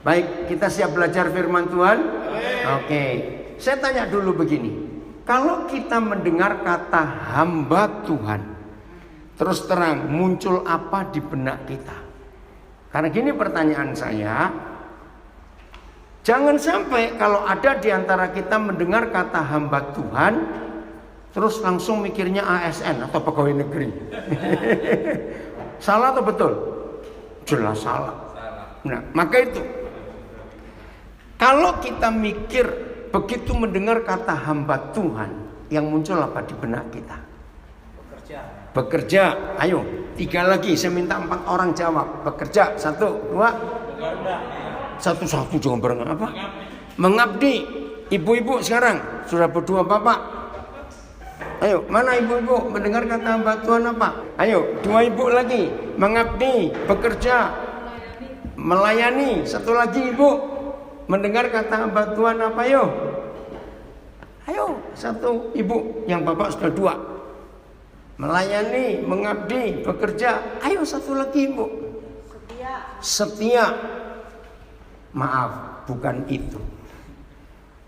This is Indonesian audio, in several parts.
Baik, kita siap belajar firman Tuhan? Oke. Saya tanya dulu begini. Kalau kita mendengar kata hamba Tuhan, terus terang muncul apa di benak kita? Karena gini pertanyaan saya. Jangan sampai kalau ada di antara kita mendengar kata hamba Tuhan, terus langsung mikirnya ASN atau pegawai negeri. Salah atau betul? Jelas salah. Nah, maka itu, kalau kita mikir begitu mendengar kata hamba Tuhan, yang muncul apa di benak kita? Bekerja. Ayo, 3 lagi. Saya minta 4 orang jawab. Bekerja. 1, 2. Satu-satu jangan barengan apa? Mengabdi. Ibu-ibu sekarang sudah berdua bapak. Ayo, mana ibu-ibu mendengar kata hamba Tuhan apa? Ayo, 2 ibu lagi. Mengabdi, bekerja, melayani. 1 lagi ibu mendengar kata hamba Tuhan apa? Ayo, 1 ibu, yang bapak sudah 2. Melayani, mengabdi, bekerja. Ayo, 1 lagi ibu. Setia. Maaf, bukan itu.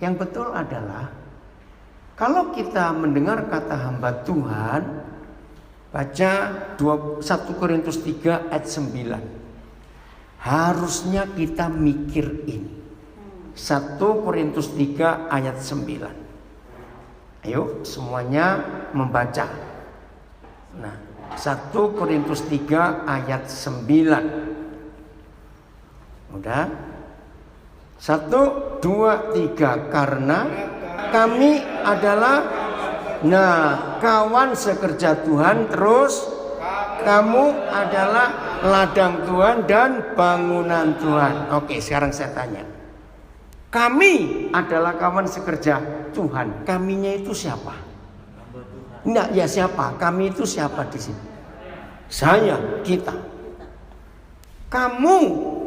Yang betul adalah kalau kita mendengar kata hamba Tuhan, baca 1 Korintus 3 ayat 9. Harusnya kita mikir ini. 1 Korintus 3 ayat 9. Ayo semuanya membaca. Nah, 1 Korintus 3 ayat 9. Udah? 1, 2, 3. Karena kami adalah kawan sekerja Tuhan. Terus kamu adalah ladang Tuhan dan bangunan Tuhan. Oke, sekarang saya tanya. Kami adalah kawan sekerja Tuhan. Kaminya itu siapa? Enggak, ya siapa? Kami itu siapa di sini? Saya, kita. Kamu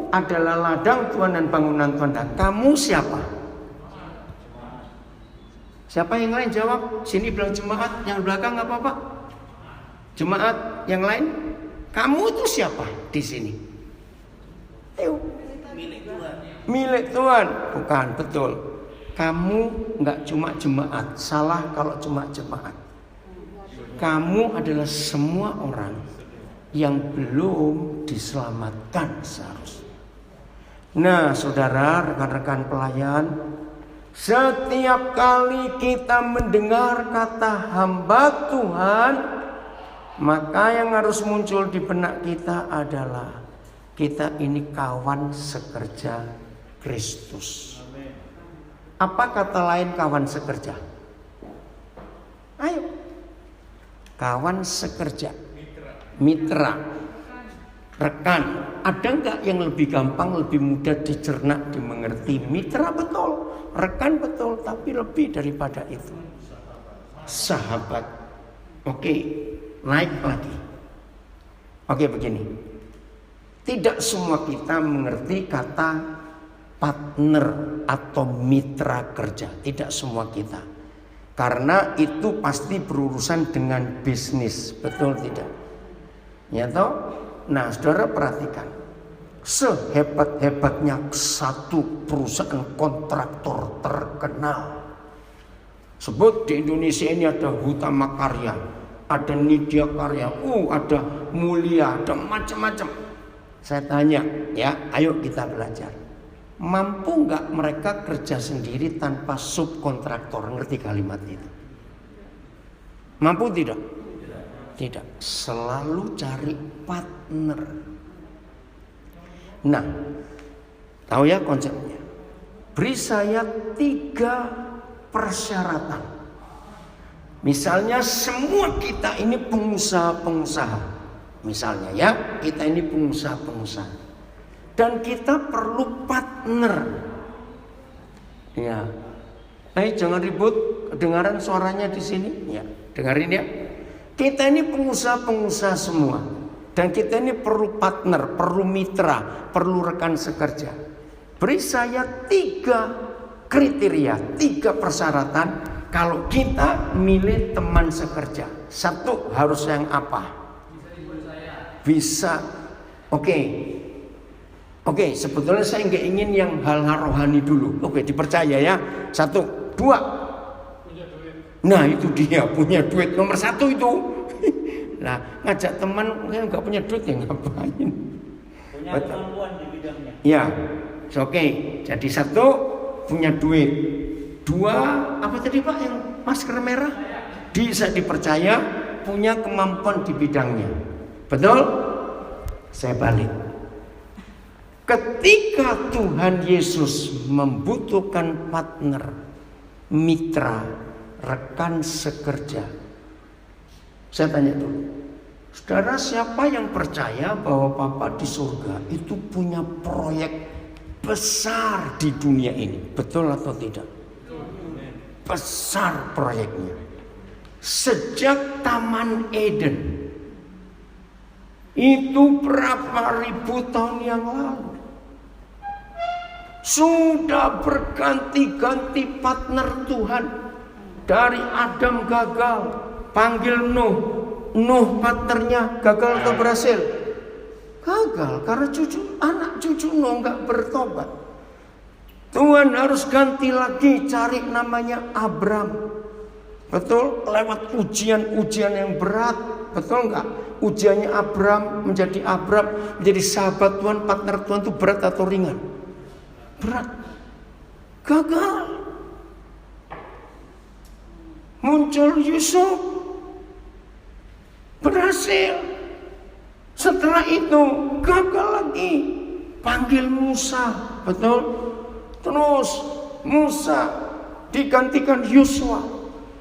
adalah ladang Tuhan dan bangunan Tuhan. Dan kamu siapa? Siapa yang lain jawab? Sini bilang jemaat, yang belakang nggak apa-apa. Jemaat yang lain, kamu itu siapa di sini? Ayo. Milik Tuhan. Bukan, betul. Kamu nggak cuma jemaat. Salah kalau cuma jemaat. Kamu adalah semua orang yang belum diselamatkan seharusnya. Nah, saudara, rekan-rekan pelayan, setiap kali kita mendengar kata hamba Tuhan, maka yang harus muncul di benak kita adalah kita ini kawan sekerja Kristus. Apa kata lain kawan sekerja? Ayo. Kawan sekerja. Mitra. Rekan. Ada enggak yang lebih gampang, lebih mudah dicerna, dimengerti? Mitra betul, rekan betul, tapi lebih daripada itu. Sahabat. Oke, naik lagi. Oke, begini. Tidak semua kita mengerti kata partner atau mitra kerja. Tidak semua kita. Karena itu pasti berurusan dengan bisnis, betul tidak? Ya toh? Nah, saudara perhatikan. Sehebat-hebatnya satu perusahaan kontraktor terkenal. Sebut di Indonesia ini ada Hutama Karya, ada Nidya Karya, ada Mulia, ada macam-macam. Saya tanya, ya, ayo kita belajar. Mampu nggak mereka kerja sendiri tanpa subkontraktor? Ngerti kalimat itu? Mampu tidak? Tidak. Selalu cari partner. Nah, tahu ya konsepnya? Beri saya 3 persyaratan. Misalnya semua kita ini pengusaha-pengusaha. Misalnya ya, kita ini pengusaha-pengusaha. Dan kita perlu partner. Ya. Jangan ribut, kedengaran suaranya di sini. Ya, dengarin ya. Kita ini pengusaha-pengusaha semua. Dan kita ini perlu partner, perlu mitra, perlu rekan sekerja. Beri saya 3 kriteria, 3 persyaratan kalau kita milih teman sekerja. 1, harus yang apa? Bisa. Oke. Oke, sebetulnya saya nggak ingin yang hal-hal rohani dulu. Oke, dipercaya ya. 1, 2. Nah itu dia punya duit nomor 1 itu. Nah ngajak teman yang nggak punya duit ya ngapain? Punya kemampuan di bidangnya. Ya, oke. Jadi 1 punya duit. 2 apa tadi Pak yang masker merah? Bisa dipercaya punya kemampuan di bidangnya. Betul? Saya balik. Ketika Tuhan Yesus membutuhkan partner, mitra, rekan sekerja. Saya tanya dulu, saudara siapa yang percaya bahwa Papa di surga itu punya proyek besar di dunia ini? Betul atau tidak? Besar proyeknya. Sejak Taman Eden. Itu berapa ribu tahun yang lalu. Sudah berganti-ganti partner Tuhan. Dari Adam gagal, panggil Nuh. Nuh partnernya gagal atau berhasil? Gagal karena anak cucu Nuh nggak bertobat. Tuhan harus ganti lagi, cari namanya Abram. Betul? Lewat ujian-ujian yang berat. Betul nggak? Ujiannya Abram menjadi sahabat Tuhan, partner Tuhan itu berat atau ringan? Berat. Gagal. Muncul Yusuf, berhasil. Setelah itu gagal lagi, panggil Musa, betul? Terus Musa digantikan Yosua.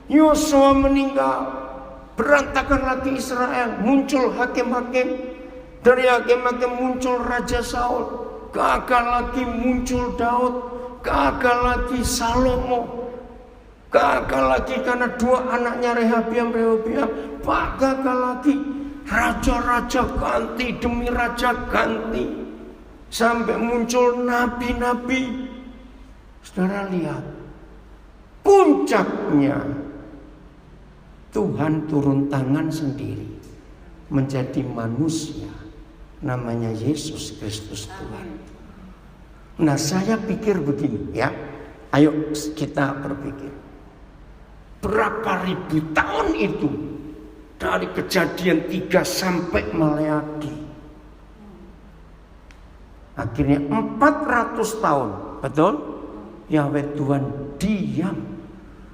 Yosua meninggal, berantakan lagi Israel. Muncul hakim-hakim, dari hakim-hakim muncul Raja Saul. Gagal lagi muncul Daud, gagal lagi Salomo. Gagal lagi karena 2 anaknya Rehabiam. Gagal lagi. Raja-raja ganti demi raja ganti. Sampai muncul nabi-nabi. Saudara lihat. Puncaknya. Tuhan turun tangan sendiri. Menjadi manusia. Namanya Yesus Kristus Tuhan. Nah saya pikir begini ya. Ayo kita berpikir. Berapa ribu tahun itu dari Kejadian 3 sampai Maleaki. Akhirnya 400 tahun, betul? Yahweh Tuhan diam,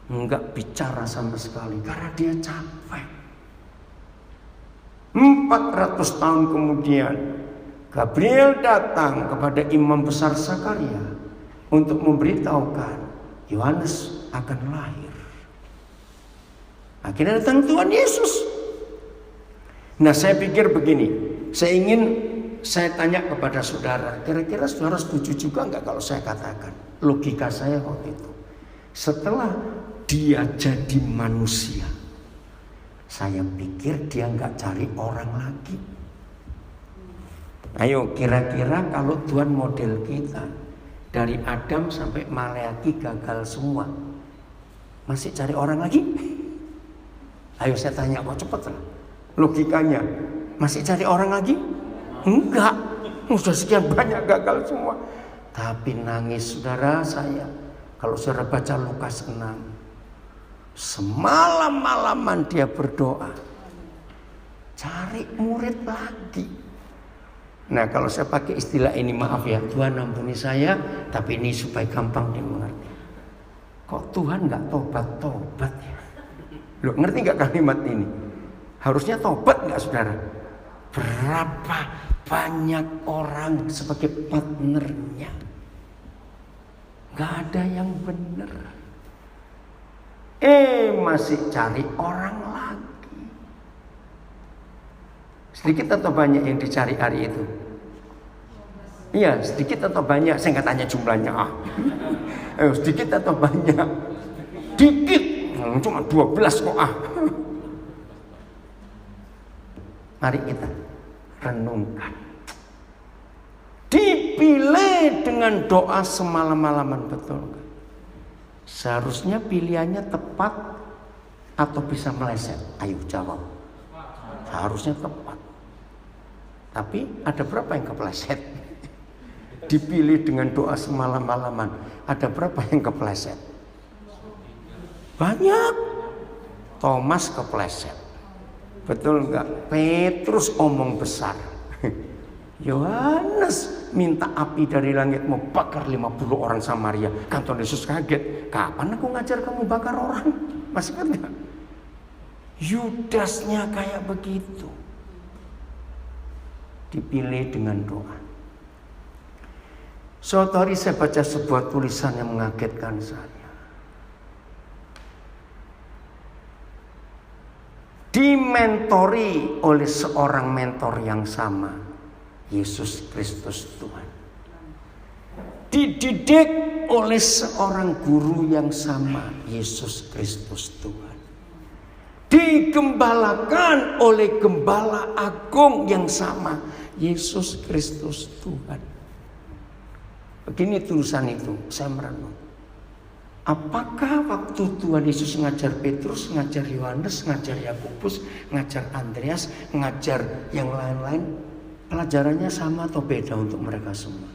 enggak bicara sama sekali karena dia capek. 400 tahun kemudian Gabriel datang kepada imam besar Zakaria untuk memberitahukan Yohanes akan lahir. Akhirnya datang Tuhan Yesus. Nah saya pikir begini, saya tanya kepada saudara, kira-kira saudara setuju juga enggak kalau saya katakan logika saya waktu itu. Setelah dia jadi manusia, saya pikir dia enggak cari orang lagi. Ayo kira-kira kalau Tuhan model kita dari Adam sampai Maleaki gagal semua, masih cari orang lagi? Ayo saya tanya kok cepet lah. Logikanya masih cari orang lagi? Enggak. Sudah sekian banyak gagal semua. Tapi nangis saudara saya. Kalau saudara baca Lukas 6. Semalam-malaman dia berdoa. Cari murid lagi. Nah kalau saya pakai istilah ini, maaf ya, Tuhan ampuni saya, tapi ini supaya gampang dimengerti. Kok Tuhan gak tobat-tobat ya? Loh, ngerti gak kalimat ini? Harusnya tobat gak saudara? Berapa banyak orang sebagai partnernya, gak ada yang benar. Masih cari orang lagi. Sedikit atau banyak yang dicari hari itu? Iya, sedikit atau banyak? Saya nggak tanya jumlahnya. Sedikit atau banyak? Dikit. Cuma 12 kok. Mari kita renungkan. Dipilih dengan doa semalam-malaman, betul nggak? Seharusnya pilihannya tepat atau bisa meleset? Ayo jawab. Seharusnya tepat. Tapi ada berapa yang kepleset? dipilih dengan doa semalam-malaman. Ada berapa yang kepleset? Banyak. Thomas kepleset. Betul enggak? Petrus omong besar. Yohanes minta api dari langit mau bakar 50 orang Samaria. Kantor Yesus kaget. Kapan aku ngajar kamu bakar orang? Masih kan enggak? Yudasnya kayak begitu. Dipilih dengan doa. Suatu hari saya baca sebuah tulisan yang mengagetkan saya. Dimentori oleh seorang mentor yang sama, Yesus Kristus Tuhan. Dididik oleh seorang guru yang sama, Yesus Kristus Tuhan. Digembalakan oleh gembala agung yang sama, Yesus Kristus Tuhan. Begini tulisan itu, saya merenung. Apakah waktu Tuhan Yesus ngajar Petrus, ngajar Yohanes, ngajar Yakobus, ngajar Andreas, ngajar yang lain-lain, pelajarannya sama atau beda untuk mereka semua?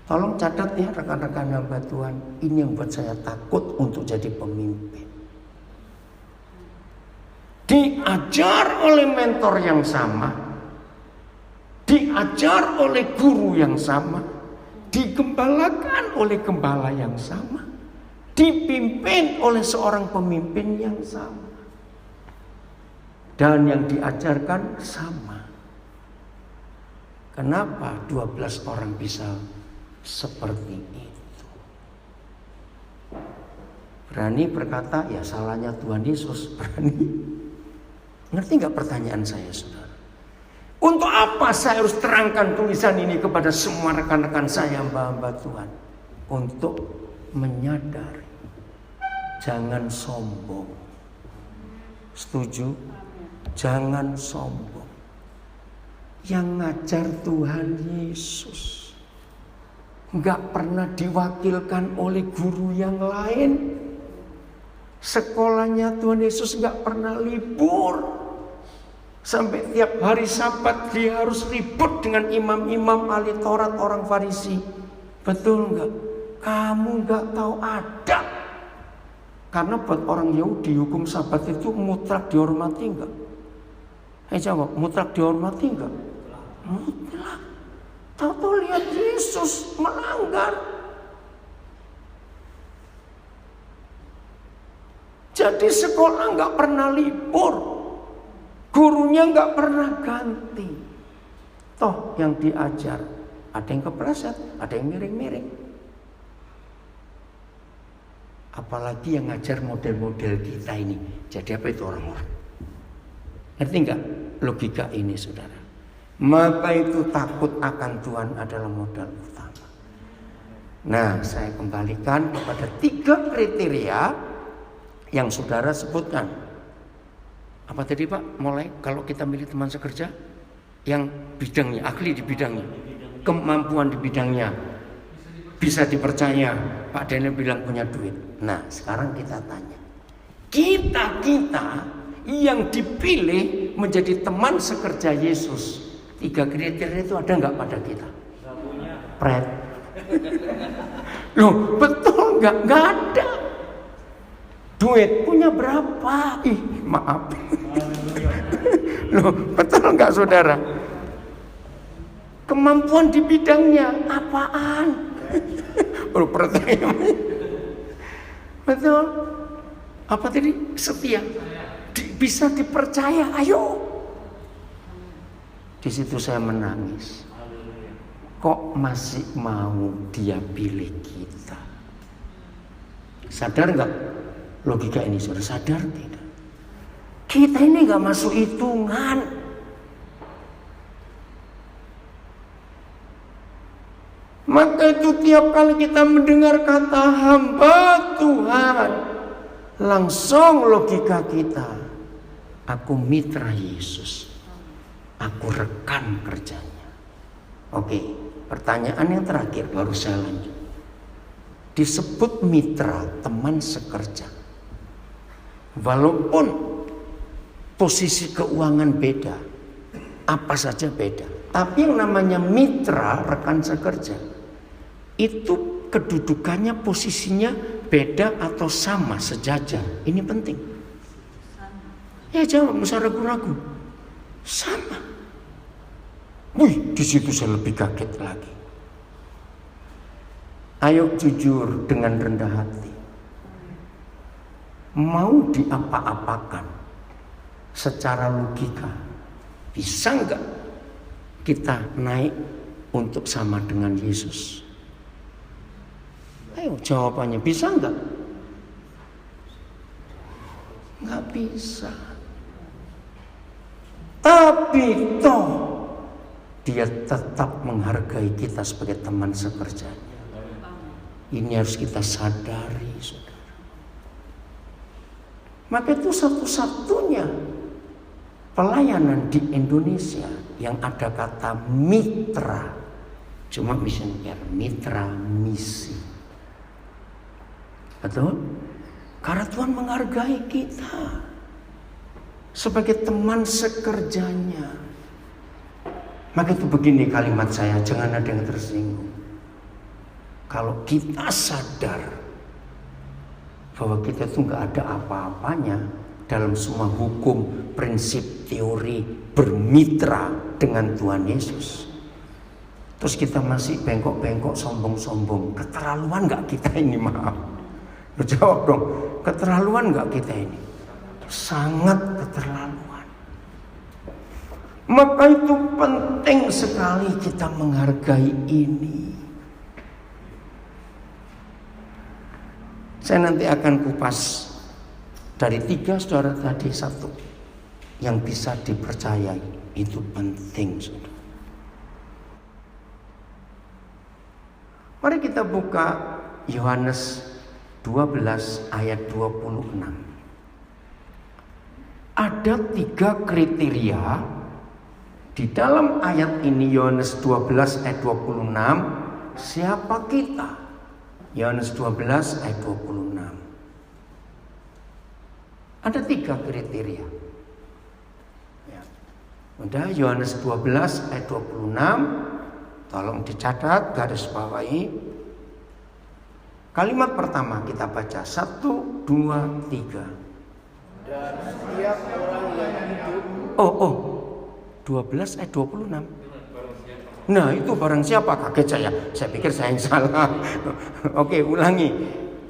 Tolong catat ya rekan-rekan hamba Tuhan, ini yang buat saya takut untuk jadi pemimpin. Diajar oleh mentor yang sama, diajar oleh guru yang sama, digembalakan oleh gembala yang sama, dipimpin oleh seorang pemimpin yang sama, dan yang diajarkan sama. Kenapa 12 orang bisa seperti itu? Berani berkata, ya salahnya Tuhan Yesus. Berani. Ngerti gak pertanyaan saya, saudara? Untuk apa saya harus terangkan tulisan ini kepada semua rekan-rekan saya, hamba-hamba Tuhan? Untuk menyadari, jangan sombong. Setuju? Jangan sombong. Yang ngajar Tuhan Yesus, gak pernah diwakilkan oleh guru yang lain. Sekolahnya Tuhan Yesus gak pernah libur. Sampai tiap hari Sabat dia harus ribut dengan imam-imam ahli Taurat, orang Farisi. Betul enggak? Kamu enggak tahu adab. Karena buat orang Yahudi hukum Sabat itu mutlak dihormati enggak? Jawab, mutlak dihormati enggak? Mutlak. Tahu-tahu lihat Yesus melanggar. Jadi sekolah enggak pernah libur. Gurunya nggak pernah ganti. Toh yang diajar ada yang kepleset, ada yang miring-miring. Apalagi yang ngajar model-model kita ini. Jadi apa itu orang-orang? Ngerti nggak logika ini, saudara? Maka itu takut akan Tuhan adalah modal utama. Nah, saya kembalikan kepada 3 kriteria yang saudara sebutkan. Apa tadi Pak? Mulai kalau kita milih teman sekerja yang bidangnya, ahli di bidangnya, kemampuan di bidangnya, bisa dipercaya. Pak Daniel bilang punya duit. Nah sekarang kita tanya, kita yang dipilih menjadi teman sekerja Yesus, 3 kriteria itu ada nggak pada kita? Pret. Loh betul nggak? Nggak ada. Duit punya berapa? Ih, maaf. Loh, betul nggak saudara? Kemampuan di bidangnya apaan? Pertanyaan. Betul. Apa tadi? Setia. Bisa dipercaya. Ayo. Di situ saya menangis. Kok masih mau dia pilih kita? Sadar nggak? Logika ini sudah sadar tidak? Kita ini gak masuk hitungan. Maka itu tiap kali kita mendengar kata hamba Tuhan, langsung logika kita, aku mitra Yesus, aku rekan kerjanya. Oke, pertanyaan yang terakhir baru saya lanjut. Disebut mitra, teman sekerja. Walaupun posisi keuangan beda, Apa saja beda. Tapi yang namanya mitra, rekan sekerja, itu kedudukannya, posisinya beda atau sama, sejajar. Ini penting. Ya jawab, nggak usah ragu-ragu. Sama. Wih, di situ saya lebih kaget lagi. Ayo jujur dengan rendah hati. Mau diapa-apakan secara logika, bisa nggak kita naik untuk sama dengan Yesus? Ayo jawabannya, bisa nggak? Nggak bisa. Tapi toh dia tetap menghargai kita sebagai teman sekerjanya. Ini harus kita sadari, saudara. Maka itu satu-satunya pelayanan di Indonesia yang ada kata mitra. Cuma mission care, mitra misi. Betul? Karena Tuhan menghargai kita sebagai teman sekerjanya. Maka itu begini kalimat saya, jangan ada yang tersinggung. Kalau kita sadar bahwa kita itu nggak ada apa-apanya dalam semua hukum, prinsip, teori bermitra dengan Tuhan Yesus, terus kita masih bengkok-bengkok, sombong-sombong, keterlaluan nggak kita ini? Maaf, jawab dong, keterlaluan nggak kita ini? Sangat keterlaluan. Maka itu penting sekali kita menghargai ini. Saya nanti akan kupas dari 3 saudara tadi, 1 yang bisa dipercayai. Itu penting, saudara. Mari kita buka Yohanes 12 ayat 26. Ada 3 kriteria di dalam ayat ini, Yohanes 12 ayat 26. Siapa kita? Yohanes 12 ayat 26. Ada 3 kriteria. Ya. Udah, Yohanes 12 ayat 26. Tolong dicatat, garis bawahi. Kalimat pertama kita baca, 1, 2, 3. Dan setiap orang yang hidup. 12 ayat 26. Nah itu barang siapa, kaget saya. Saya pikir saya yang salah. Oke, ulangi.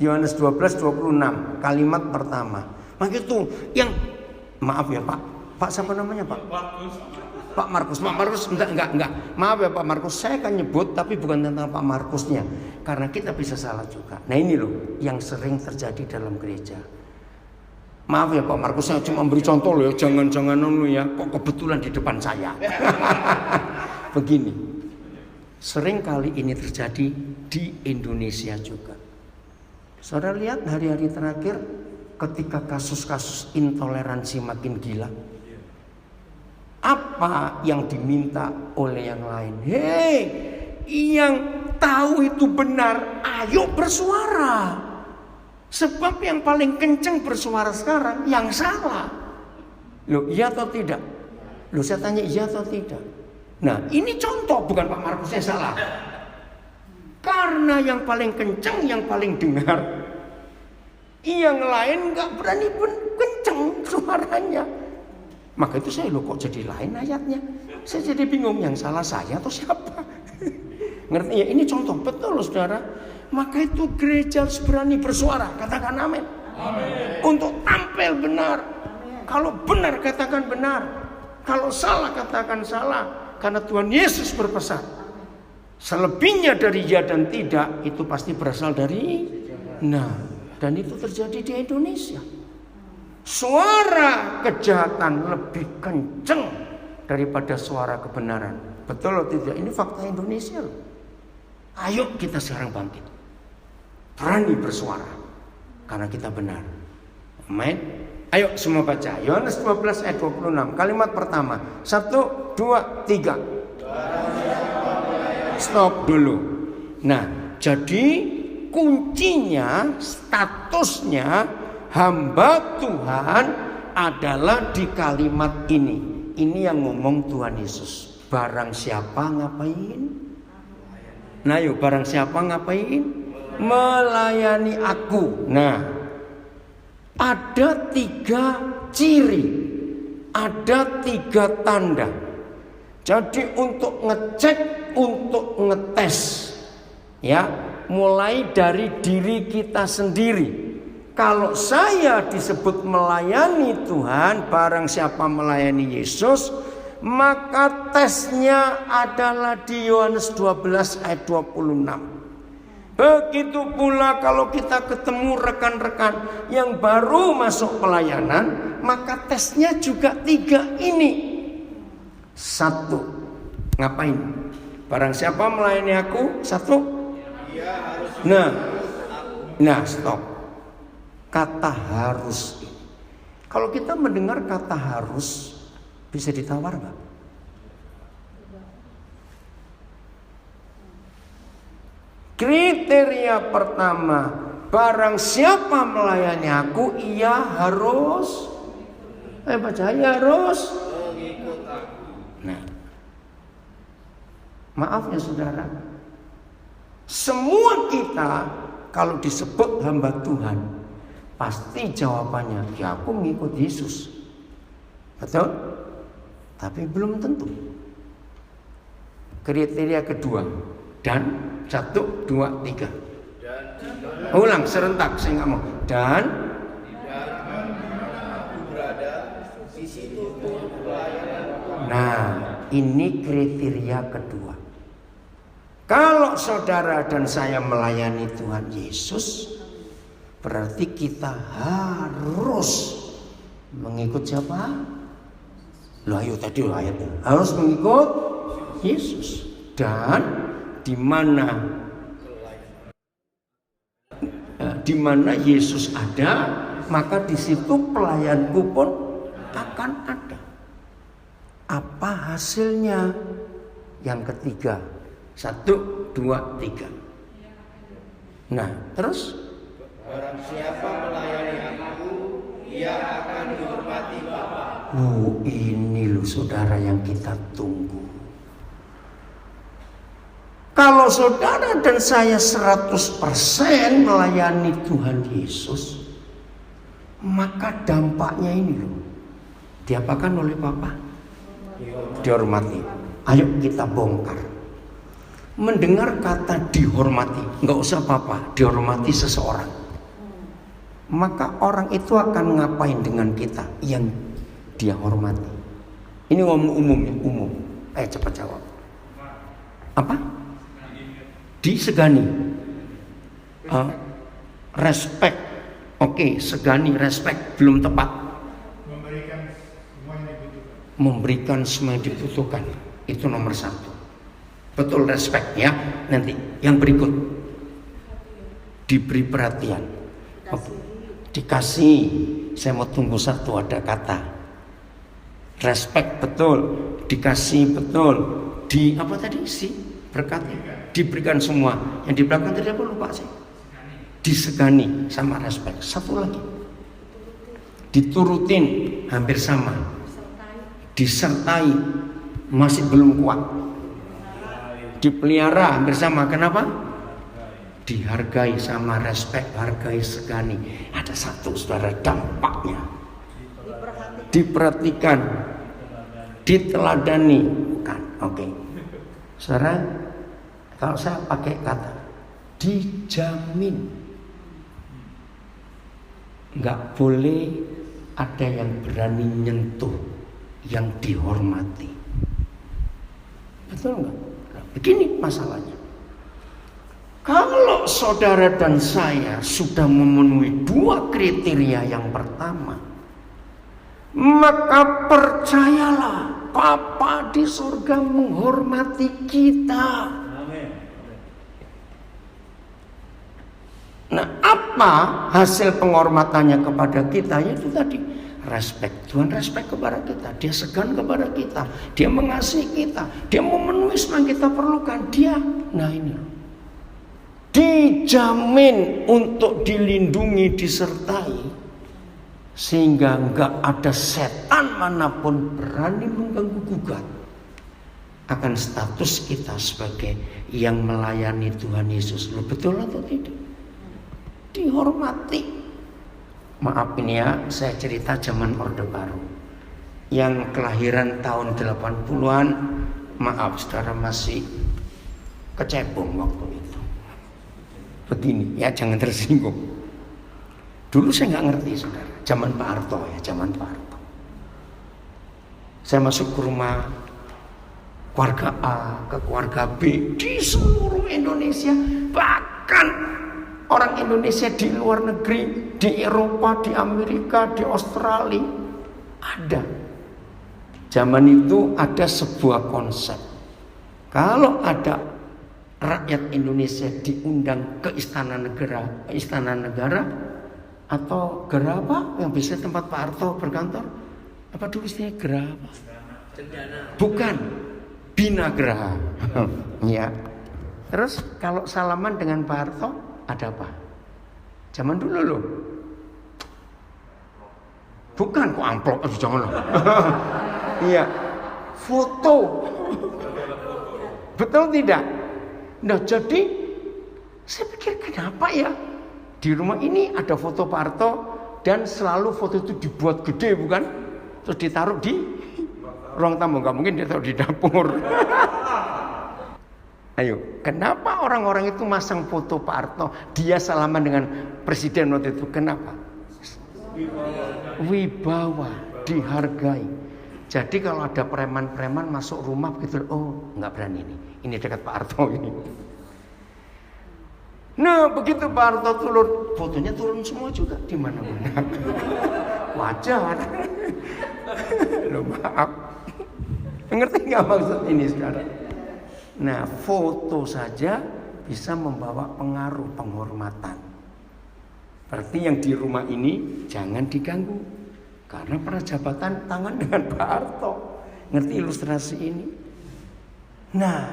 Yohanes 12, 26. Kalimat pertama. Maka itu yang, maaf ya Pak. Pak siapa namanya Pak? Pak Markus. Pak Markus, enggak. Maaf ya Pak Markus, saya akan nyebut tapi bukan tentang Pak Markusnya. Karena kita bisa salah juga. Nah ini loh yang sering terjadi dalam gereja. Maaf ya Pak Markus, saya cuma beri contoh loh ya. Jangan-jangan lo ya, kok kebetulan di depan saya. Begini, sering kali ini terjadi di Indonesia juga. Saudara lihat hari-hari terakhir ketika kasus-kasus intoleransi makin gila. Apa yang diminta oleh yang lain? Hei, yang tahu itu benar, ayo bersuara. Sebab yang paling kencang bersuara sekarang yang salah. Loh, iya atau tidak? Loh, saya tanya iya atau tidak? Nah, ini contoh, bukan Pak Markusnya salah. Karena yang paling kencang, yang paling dengar, yang lain nggak berani kencang suaranya. Maka itu saya, loh kok jadi lain ayatnya? Saya jadi bingung, yang salah saya atau siapa? Ngerti ya? Ini contoh betul loh saudara. Maka itu gereja harus berani bersuara. Katakan amin. Amin. Untuk tampil benar. Amin. Kalau benar katakan benar. Kalau salah katakan salah. Karena Tuhan Yesus berpesan, selebihnya dari ya dan tidak itu pasti berasal dari. Nah, dan itu terjadi di Indonesia. Suara kejahatan lebih kenceng daripada suara kebenaran. Betul atau tidak? Ini fakta Indonesia loh. Ayo kita sekarang bangkit, berani bersuara karena kita benar. Amin. Ayo semua baca Yohanes 12 ayat 26. Kalimat pertama, 1, 2, 3. Stop dulu. Nah, jadi kuncinya, statusnya hamba Tuhan adalah di kalimat ini. ini yang ngomong Tuhan Yesus. Barang siapa ngapain? Nah yuk, barang siapa ngapain? Melayani aku. Nah, ada 3 ciri, ada 3 tanda. Jadi untuk ngecek, untuk ngetes, ya, mulai dari diri kita sendiri. Kalau saya disebut melayani Tuhan, barang siapa melayani Yesus, maka tesnya adalah di Yohanes 12 ayat 26. Begitu pula kalau kita ketemu rekan-rekan yang baru masuk pelayanan, maka tesnya juga 3 ini. 1, ngapain? Barang siapa melayani aku, 1. Nah, stop. Kata harus. Kalau kita mendengar kata harus, bisa ditawar nggak? Kriteria pertama, barang siapa melayani aku, ia harus baca, ia harus mengikut aku. Nah, maaf ya saudara, semua kita kalau disebut hamba Tuhan, pasti jawabannya, ya aku mengikut Yesus. Betul? Tapi belum tentu. Kriteria kedua. Dan 1, 2, 3. Ulang serentak, saya nggak mau. Dan aku berada di situ pun pelayanan. Nah, ini kriteria kedua. Kalau saudara dan saya melayani Tuhan Yesus, berarti kita harus mengikut siapa? Loh, ayo tadi ayatnya. Harus mengikut Yesus. Dan di mana Yesus ada, maka di situ pelayanku pun akan ada. Apa hasilnya? Yang ketiga. 1, 2, 3. Nah, terus barang siapa melayani aku, ia akan dihormati Bapa. Ini loh saudara yang kita tunggu. Kalau saudara dan saya 100% melayani Tuhan Yesus, maka dampaknya ini loh, diapakan oleh Bapa? Dihormati. Ayo kita bongkar. Mendengar kata dihormati, nggak usah Bapa, dihormati seseorang. Maka orang itu akan ngapain dengan kita yang dia hormati? Ini ngomong umum ya, umum. Cepat jawab. Apa? Disegani. Respect. Oke, segani, respect belum tepat. Memberikan semua yang dibutuhkan. Itu nomor 1. Betul, respect ya. Nanti yang berikut, diberi perhatian. Dikasih. Saya mau tunggu 1, ada kata respect, betul. Dikasih, betul. Di apa tadi sih? Berkati. Diberikan semua. Yang di belakang tadi apa lupa sih? Disegani sama respect. 1 lagi. Diturutin, hampir sama. Disertai, masih belum kuat. Dipelihara, hampir sama. Kenapa? Dihargai sama respect, hargai, segani. Ada 1 saudara, dampaknya. Diperhatikan, diteladani. Bukan, oke. Saudara, kalau saya pakai kata dijamin, nggak boleh ada yang berani nyentuh yang dihormati. Betul nggak? Begini masalahnya. Kalau saudara dan saya sudah memenuhi 2 kriteria yang pertama, maka percayalah, Bapa di surga menghormati kita. Nah, apa hasil penghormatannya kepada kita? Yaitu tadi, respect. Tuhan respect kepada kita. Dia segan kepada kita. Dia mengasihi kita. Dia memenuhi semua yang kita perlukan. Dia, nah ini, dijamin untuk dilindungi, disertai. sehingga enggak ada setan manapun berani mengganggu gugat akan status kita sebagai yang melayani Tuhan Yesus. Loh, betul atau tidak? Dihormati. Maaf ini ya, saya cerita zaman Orde Baru. Yang kelahiran tahun 80-an, maaf saudara masih kecebong waktu itu. Begini ya, jangan tersinggung. Dulu saya nggak ngerti saudara, zaman Pak Harto ya, zaman Pak Harto. Saya masuk ke rumah keluarga A, ke keluarga B di seluruh Indonesia, bahkan orang Indonesia di luar negeri, di Eropa, di Amerika, di Australia ada. Zaman itu ada sebuah konsep. Kalau ada rakyat Indonesia diundang ke istana negara atau gera apa yang bisa tempat Pak Harto berkantor? Apa dulu istilahnya gera apa? Bukan, Bina Geraha. Ya. Terus kalau salaman dengan Pak Harto ada apa? Zaman dulu loh. Bukan kok amplop, jangan. Iya, foto. Betul tidak? Nah jadi saya pikir kenapa ya di rumah ini ada foto Pak Harto dan selalu foto itu dibuat gede bukan? Terus ditaruh di ruang tamu, nggak mungkin ditaruh di dapur. Ayo, kenapa orang-orang itu masang foto Pak Harto? Dia salaman dengan presiden waktu itu. Kenapa? Wibawa, dihargai. Jadi kalau ada preman-preman masuk rumah begitu, oh nggak berani ini. Ini dekat Pak Harto ini. Nah begitu Pak Harto turun, fotonya turun semua juga di mana-mana. Wajar. Loh maaf. Ngerti nggak maksud ini sekarang? Nah foto saja bisa membawa pengaruh penghormatan. Berarti yang di rumah ini jangan diganggu. Karena pernah jabatan tangan dengan Pak Harto. Ngerti ilustrasi ini? Nah,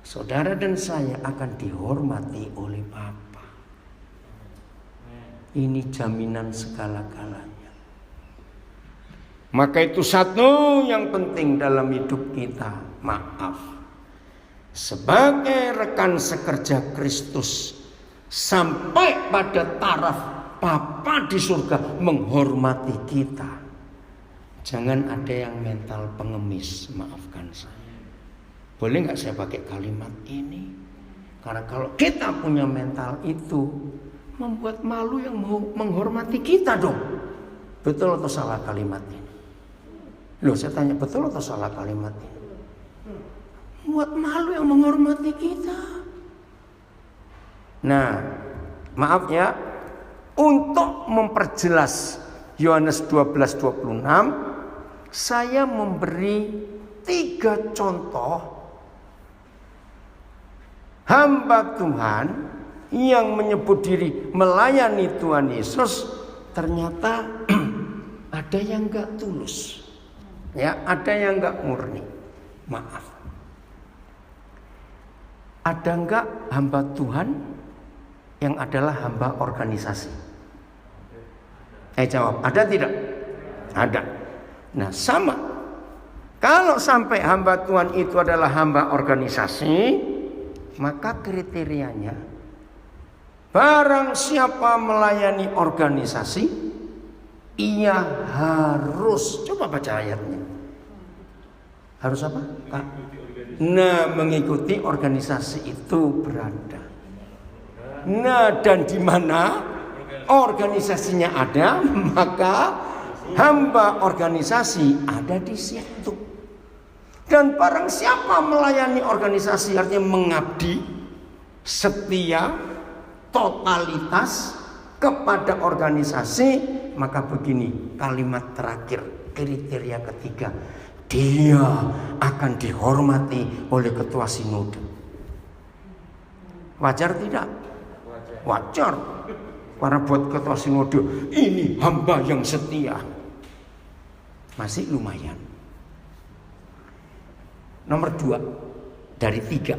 saudara dan saya akan dihormati oleh Bapa. Ini jaminan segala-galanya. Maka itu satu yang penting dalam hidup kita. Maaf. Sebagai rekan sekerja Kristus, sampai pada taraf Bapa di surga menghormati kita. Jangan ada yang mental pengemis, maafkan saya. Boleh nggak saya pakai kalimat ini? Karena kalau kita punya mental itu, membuat malu yang mau menghormati kita dong. Betul atau salah kalimat ini? Loh saya tanya, betul atau salah kalimat ini? Membuat malu yang menghormati kita. Nah, maaf ya, untuk memperjelas Yohanes 12:26, saya memberi 3 contoh hamba Tuhan yang menyebut diri melayani Tuhan Yesus, ternyata ada yang gak tulus, ya, ada yang gak murni. Maaf. Ada gak hamba Tuhan yang adalah hamba organisasi? Jawab, ada tidak? Ada. Nah sama. Kalau sampai hamba Tuhan itu adalah hamba organisasi, maka kriterianya barang siapa melayani organisasi, ia harus, coba baca ayatnya. Harus apa? Nah, mengikuti organisasi itu berada. Nah, dan di mana organisasinya ada, maka hamba organisasi ada di situ. Dan barang siapa melayani organisasi, artinya mengabdi, setia, totalitas kepada organisasi, maka begini kalimat terakhir, kriteria ketiga, dia akan dihormati oleh ketua sinode. Wajar tidak? Wajar. Karena buat ketua sinode ini hamba yang setia. Masih lumayan. Nomor 2 dari 3.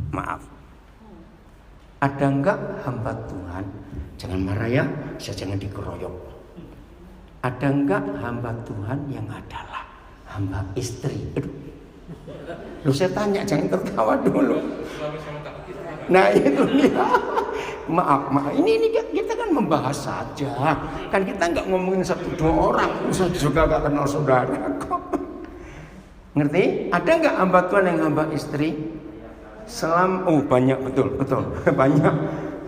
Maaf. Ada enggak hamba Tuhan Jangan marah ya, saya jangan dikeroyok. Ada enggak hamba Tuhan yang adalah hamba istri? Aduh. Loh saya tanya, jangan tertawa dulu. Nah itu dia. Maaf. Ini kita kan membahas saja. Kan kita nggak ngomongin 1-2 orang. Saya juga nggak kenal saudara kok. Ngerti? Ada nggak hamba Tuhan yang hamba istri? Banyak, betul banyak.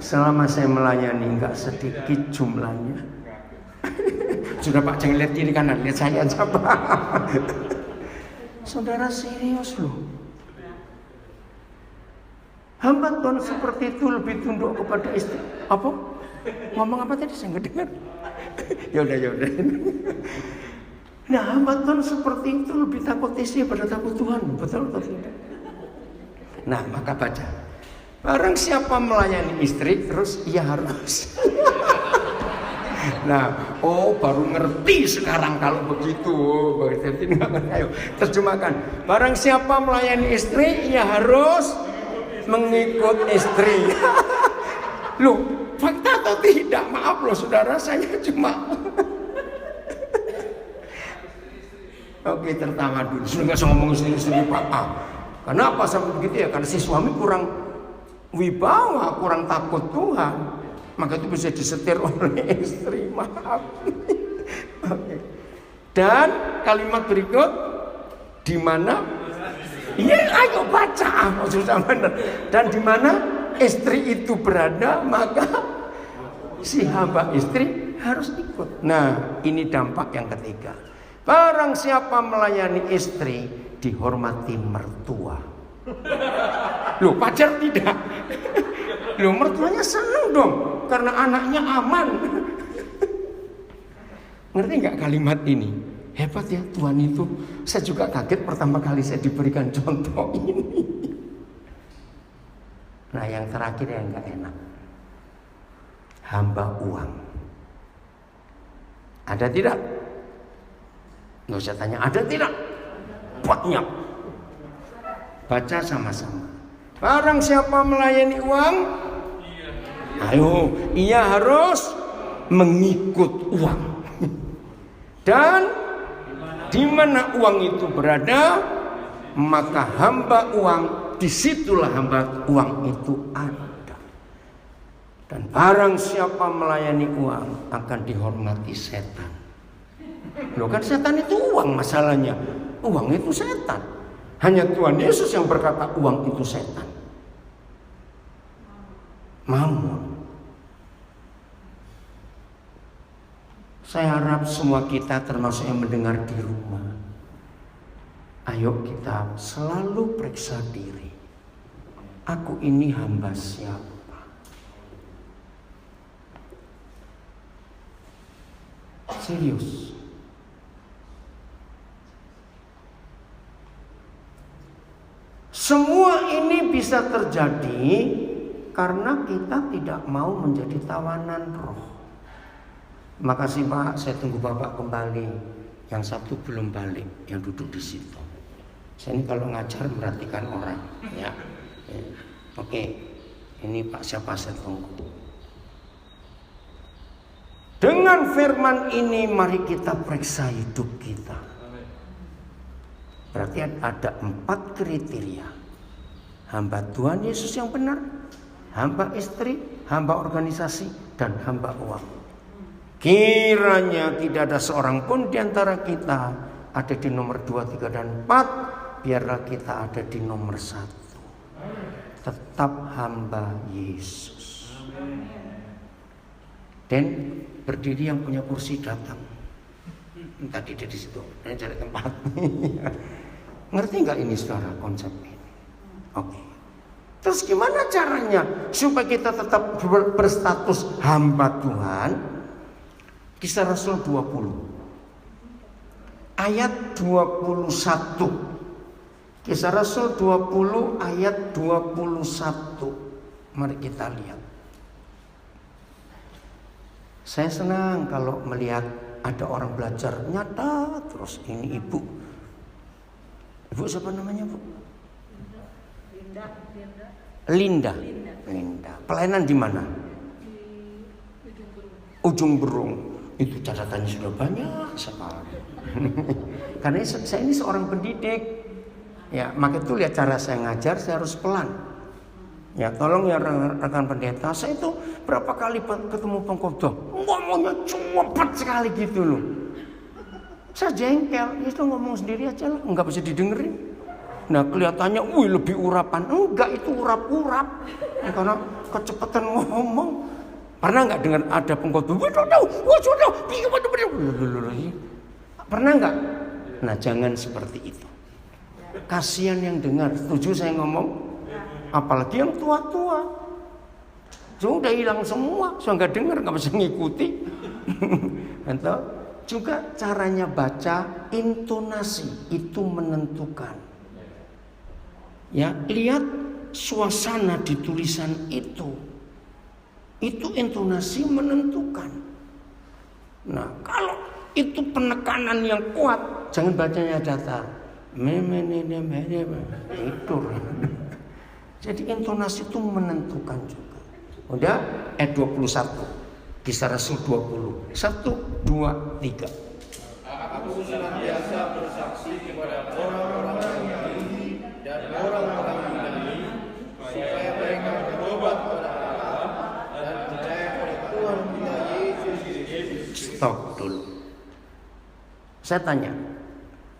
Selama saya melayani nggak sedikit jumlahnya. Sudah Pak, jangan lihat kiri kanan, lihat saya aja Pak. Saudara serius loh. Hamba Tuhan seperti itu lebih tunduk kepada istri. Apa? Ngomong apa tadi? Saya nggak dengar. Yaudah. Nah, hamba Tuhan seperti itu lebih takut istri pada takut Tuhan. Betul atau tidak? Nah, maka baca. Barang siapa melayani istri, terus ia harus. Nah, baru ngerti sekarang kalau begitu. Ayo, terjemahkan. Barang siapa melayani istri, ia harus mengikut istri. Loh, fakta atau tidak? Maaf loh saudara, saya cuma Oke, tertawa dulu. Sudah nggak usah ngomong istri Pak. Kenapa sampai begitu ya? Karena si suami kurang wibawa, kurang takut Tuhan. Maka itu bisa disetir oleh istri. Maaf. Oke. Dan kalimat berikut, di mana? Iya, ayo baca. Susah benar. Dan di mana istri itu berada, maka si hamba istri harus ikut. Nah, ini dampak yang ketiga. Barang siapa melayani istri, dihormati mertua. Loh, pacar tidak. Loh, mertuanya senang dong karena anaknya aman. Ngerti nggak kalimat ini? Hebat ya Tuhan itu. Saya juga kaget pertama kali saya diberikan contoh ini. Nah, yang terakhir yang nggak enak, hamba uang. Ada tidak? Nggak usah tanya, ada tidak? Banyak. Baca sama-sama. Barang siapa melayani uang, ayo, ia harus mengikut uang. Dan di mana uang itu berada, maka hamba uang, disitulah hamba uang itu ada. Dan barang siapa melayani uang akan dihormati setan. Loh, kan setan itu uang masalahnya. Uang itu setan. Hanya Tuhan Yesus yang berkata uang itu setan. Mammon. Saya harap semua kita termasuk yang mendengar di rumah, ayo kita selalu periksa diri. Aku ini hamba siapa? Serius. Semua ini bisa terjadi karena kita tidak mau menjadi tawanan roh. Makasih Pak, saya tunggu Bapak kembali. Yang satu belum balik, yang duduk di situ. Saya ini kalau ngajar merhatikan orang, ya. Oke, ini Pak siapa saya tunggu. Dengan firman ini mari kita periksa hidup kita. Berarti ada 4 kriteria. Hamba Tuhan Yesus yang benar, hamba istri, hamba organisasi, dan hamba uang. Kiranya tidak ada seorang pun di antara kita ada di nomor 2, 3, dan 4. Biarlah kita ada di nomor 1. Tetap hamba Yesus. Dan berdiri yang punya kursi datang. Tadi dia di situ, saya cari tempat. Ngerti nggak ini saudara konsep ini? Oke. Terus gimana caranya supaya kita tetap berstatus hamba Tuhan? Kisah Rasul 20 ayat 21. Kisah Rasul 20 ayat 21. Mari kita lihat. Saya senang kalau melihat ada orang belajar nyata terus. Ini ibu siapa namanya Bu? Linda. Pelayanan di mana? ujung berung. Itu catatannya sudah banyak sekali. Karena saya ini seorang pendidik. Ya, maka itu lihat cara saya ngajar, saya harus pelan. Ya, tolong ya rekan pendeta, saya itu berapa kali ketemu pengkhotbah, ngomongnya cepet sekali gitu loh. Saya jengkel, itu ngomong sendiri aja lah, nggak bisa didengerin. Nah kelihatannya, lebih urapan. Enggak, itu urap-urap. Karena kecepatan ngomong. Pernah nggak dengar ada pengkhotbah? Pernah nggak? Nah jangan seperti itu. Kasihan yang dengar. Setuju saya ngomong? Apalagi yang tua-tua. Sudah hilang semua. Saya nggak dengar, nggak bisa ngikuti. Atau juga caranya baca, intonasi itu menentukan. Ya, lihat suasana di tulisan itu intonasi menentukan. Nah, kalau itu penekanan yang kuat, jangan bacanya datar. Itu. Jadi intonasi itu menentukan juga. Udah, ayat 21. Kisah Rasul 20. 1, 2, 3. Aku senantiasa bersaksi kepada orang-orang Yahudi dan orang-orang Yunani supaya mereka bertobat kepada Allah dan percaya pada Tuhan kita Yesus Kristus. Stop dulu. Saya tanya,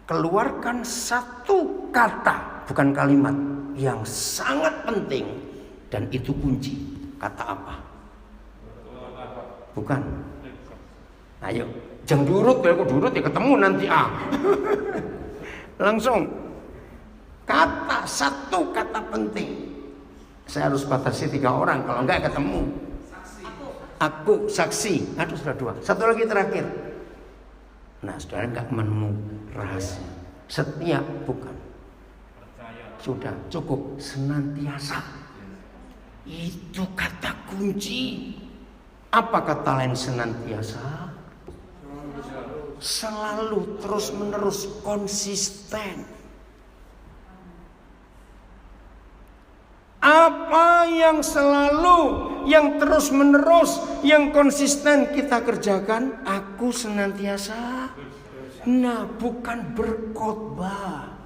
keluarkan satu kata, bukan kalimat, yang sangat penting dan itu kunci. Kata apa? Bukan. Ayo, jangan durut, kalau durut ya ketemu nanti Langsung. Satu kata penting. Saya harus batasi 3 orang, kalau enggak ketemu. Aku saksi. Aduh, sudah 2. Satu lagi terakhir. Nah, saudara enggak menemukan rahasia. Setia, bukan. Sudah cukup. Senantiasa. Itu kata kunci. Apa kata lain senantiasa? Selalu, terus menerus, konsisten. Apa yang selalu, yang terus menerus, yang konsisten kita kerjakan? Aku senantiasa. Nah, bukan berkhotbah.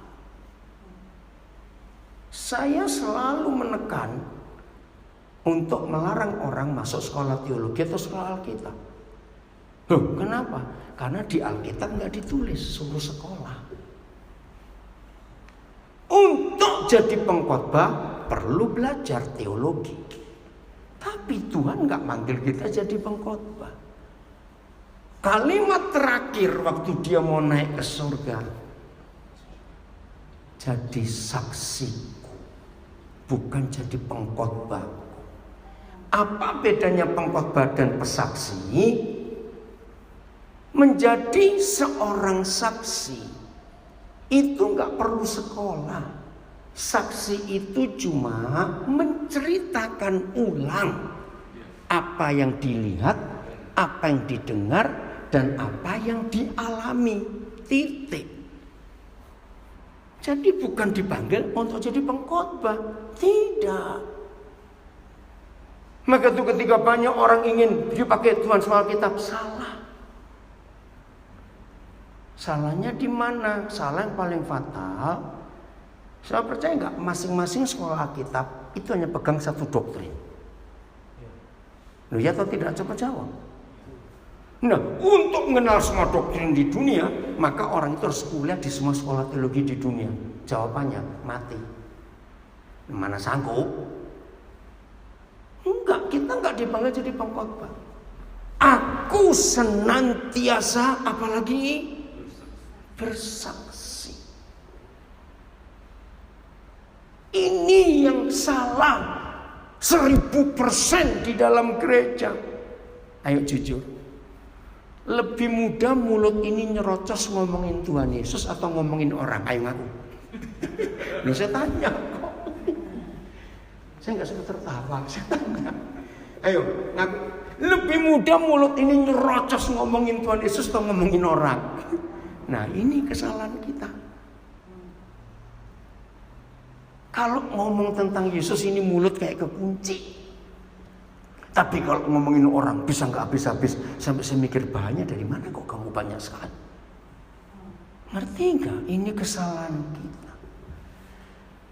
Saya selalu menekan untuk melarang orang masuk sekolah teologi atau sekolah Alkitab. Loh, kenapa? Karena di Alkitab nggak ditulis suruh sekolah. Untuk jadi pengkhotbah perlu belajar teologi. Tapi Tuhan nggak manggil kita jadi pengkhotbah. Kalimat terakhir waktu dia mau naik ke surga, jadi saksiku, bukan jadi pengkhotbah. Apa bedanya pengkhotbah dan pesaksi? Menjadi seorang saksi itu nggak perlu sekolah. Saksi itu cuma menceritakan ulang apa yang dilihat, apa yang didengar, dan apa yang dialami. Titik. Jadi bukan dipanggil untuk jadi pengkhotbah. Tidak. Maka itu ketika banyak orang ingin dipakai Tuhan soal kitab, salah. Salahnya di mana? Salah yang paling fatal. Saya percaya nggak masing-masing sekolah Alkitab itu hanya pegang satu doktrin. Loh, ya atau tidak? Coba jawab. Nah, untuk mengenal semua doktrin di dunia, maka orang itu harus kuliah di semua sekolah teologi di dunia. Jawabannya mati. Mana sanggup? Enggak, kita enggak dipanggil jadi pengkhotbah. Aku senantiasa, apalagi bersaksi. Ini yang salah 1000% di dalam gereja. Ayo jujur. Lebih mudah mulut ini nyerocos ngomongin Tuhan Yesus atau ngomongin orang? Ayo ngaku. Loh, saya tanya kok. Saya nggak suka tertawa. Saya tanya. Ayo ngaku. Lebih mudah mulut ini nyerocos ngomongin Tuhan Yesus atau ngomongin orang? Nah, ini kesalahan kita. Kalau ngomong tentang Yesus ini mulut kayak kekunci. Tapi kalau ngomongin orang bisa nggak habis-habis. Sampai saya mikir, bahannya dari mana kok kamu banyak sekali. Ngerti nggak? Ini kesalahan kita.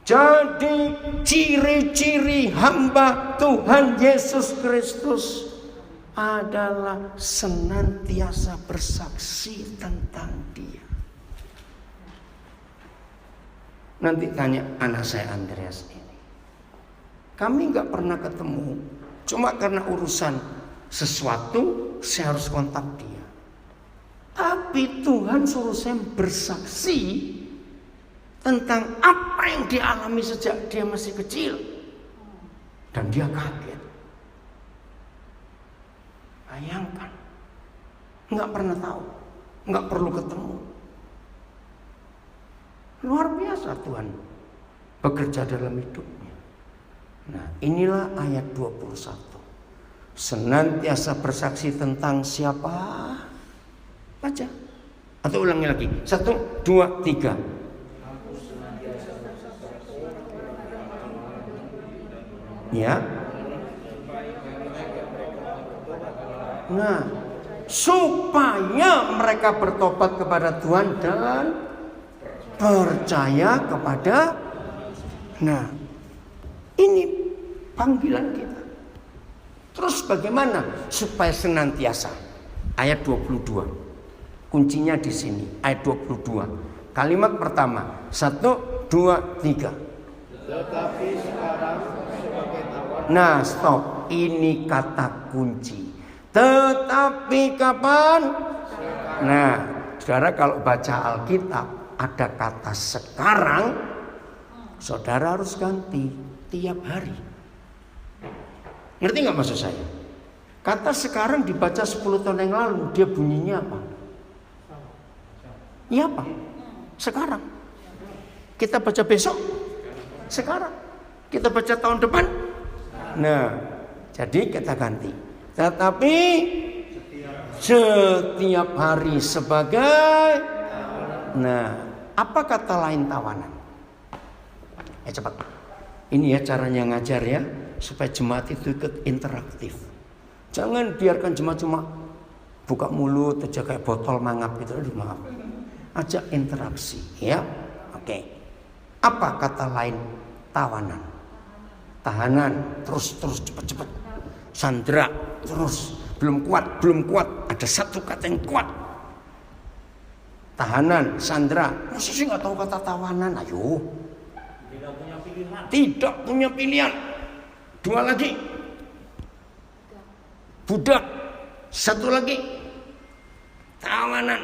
Jadi ciri-ciri hamba Tuhan Yesus Kristus adalah senantiasa bersaksi tentang Dia. Nanti tanya anak saya Andreas ini. Kami nggak pernah ketemu. Cuma karena urusan sesuatu saya harus kontak dia. Tapi Tuhan suruh saya bersaksi tentang apa yang dialami sejak dia masih kecil. Dan dia kaget. Bayangkan. Nggak pernah tahu. Nggak perlu ketemu. Luar biasa Tuhan bekerja dalam hidupnya. Nah, inilah ayat 21. Senantiasa bersaksi tentang siapa? Baca. Atau ulangi lagi. 1, 2, 3. Ya. Nah, supaya mereka bertobat kepada Tuhan dan percaya kepada. Nah, ini panggilan kita. Terus bagaimana supaya senantiasa? Ayat 22. Kuncinya di sini. Ayat 22. Kalimat pertama. 1, 2, 3. Tetapi sekarang sebagai tawanan. Nah, stop. Ini kata kunci. Tetapi kapan? Nah, saudara kalau baca Alkitab ada kata sekarang, saudara harus ganti tiap hari. Ngerti nggak maksud saya? Kata sekarang dibaca 10 tahun yang lalu, dia bunyinya apa? Iya apa? Sekarang. Kita baca besok? Sekarang. Kita baca tahun depan? Nah, jadi kita ganti. Tetapi setiap hari sebagai. Nah, apa kata lain tawanan? Cepat. Ini ya caranya ngajar ya, supaya jemaat itu ikut interaktif. Jangan biarkan jemaat cuma buka mulut aja kayak botol mangap gitu. Aduh, maaf. Ajak interaksi ya. Oke. Apa kata lain tawanan? Tahanan, terus cepat. Sandra, terus belum kuat. Ada satu kata yang kuat. Tahanan, sandra. Masa sih nggak tahu kata tawanan? Ayo. Tidak punya pilihan. 2 lagi. Budak. 1 lagi. Tawanan.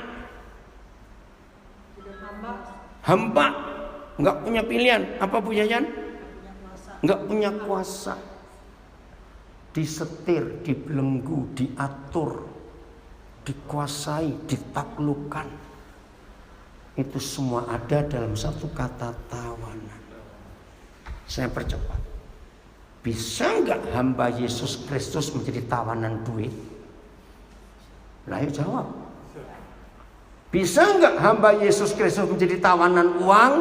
Hamba. Nggak punya pilihan. Apa Bu Yayan? Nggak punya kuasa. Disetir, dibelenggu, diatur, dikuasai, ditaklukkan. Itu semua ada dalam satu kata tawanan. Saya percepat. Bisa nggak hamba Yesus Kristus menjadi tawanan duit? Lah ayo jawab. Bisa nggak hamba Yesus Kristus menjadi tawanan uang?